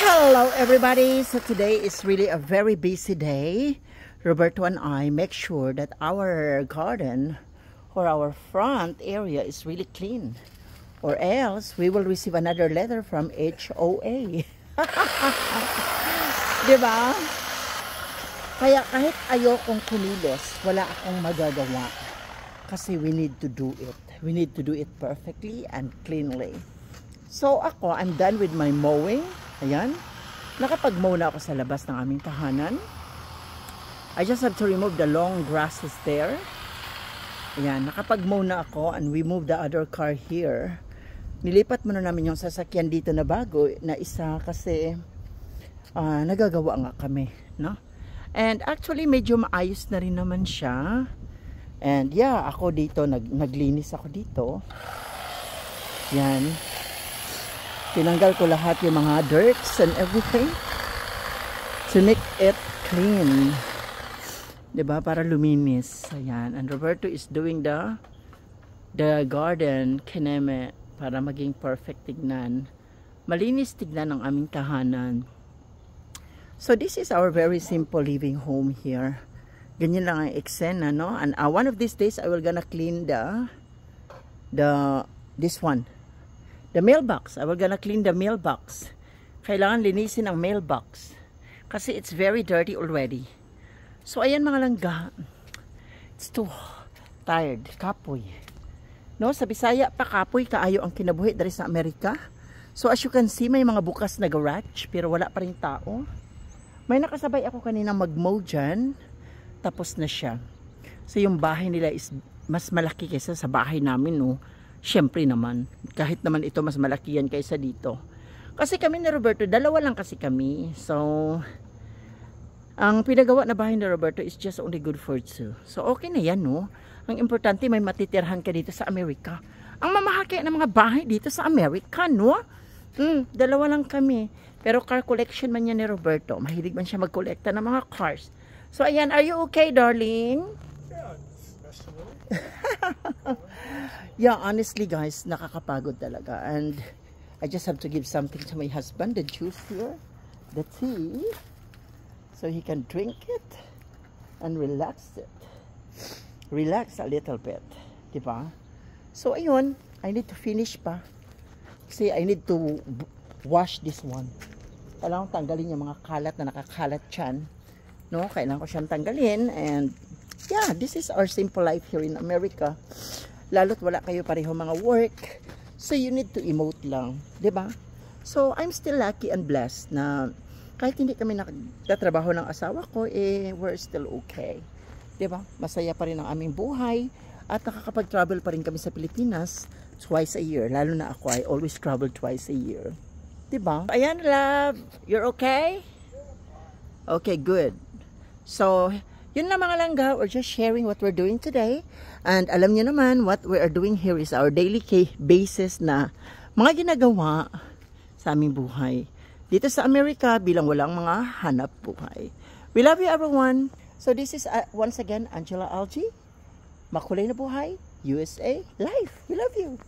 Hello everybody, so today is really a very busy day. Roberto and I make sure that our garden or our front area is really clean, or else we will receive another letter from HOA. Diba? Kaya kahit ayokong kumilos, wala akong magagawa kasi we need to do it. We need to do it perfectly and cleanly. So ako, I'm done with my mowing. Ayan. Nakapag-mow na ako sa labas ng aming tahanan. I just have to remove the long grasses there. Ayan. Nakapag-mow na ako and we moved the other car here. Nilipat muna namin yung sasakyan dito na bago na isa kasi nagagawa nga kami. No? And actually medyo maayos na rin naman siya. And yeah, ako dito, naglinis ako dito. Yan. Tinanggal ko lahat yung mga dirts and everything to make it clean. Diba? Para luminis. Ayan. And Roberto is doing the garden kineme para maging perfect tignan. Malinis tignan ang aming tahanan. So this is our very simple living home here. Ganyan lang ang eksena, no? And one of these days I will gonna clean this one. The mailbox. I will gonna clean the mailbox. Kailangan linisin ang mailbox. Kasi it's very dirty already. So, ayan mga langga. It's too tired. Kapoy. No, sa Bisaya pa, kapoy kaayo ang kinabuhi dari sa Amerika. So, as you can see, may mga bukas na garage. Pero wala pa rin tao. May nakasabay ako kanina mag-mow dyan. Tapos na siya. So, yung bahay nila is mas malaki kaysa sa bahay namin, no? Siyempre naman, kahit naman ito mas malaki yan kaysa dito. Kasi kami ni Roberto, dalawa lang kasi kami. So, ang pinagawa na bahay ni Roberto is just only good for two. So, okay na yan, no? Ang importante, may matitirhan ka dito sa Amerika. Ang mamahal kaya ng mga bahay dito sa Amerika, no? Dalawa lang kami. Pero car collection man yan ni Roberto. Mahilig man siya mag-collecta ng mga cars. So, ayan, are you okay, darling? Yeah, honestly guys, nakakapagod talaga. And I just have to give something to my husband, the juice here, the tea, so he can drink it and relax it. Relax a little bit, diba? So ayun, I need to finish pa. Kasi I need to wash this one. Kailangan ko tanggalin yung mga kalat na nakakalat dyan. No, kailangan ko siyang tanggalin. And yeah, this is our simple life here in America. Lalo't wala kayo pareho mga work. So you need to emote lang. Diba? So I'm still lucky and blessed na kahit hindi kami nagtatrabaho ng asawa ko, we're still okay. Diba? Masaya pa rin ang aming buhay. At nakakapag-travel pa rin kami sa Pilipinas twice a year. Lalo na ako, I always travel twice a year. Diba? Ayan, love. You're okay? Okay, good. So, yun na mga langga, we're just sharing what we're doing today. And alam nyo naman, what we are doing here is our daily basis na mga ginagawa sa aming buhay. Dito sa Amerika, bilang walang mga hanap buhay. We love you everyone. So this is once again, Angela Algie. Makulay na buhay, USA Life. We love you.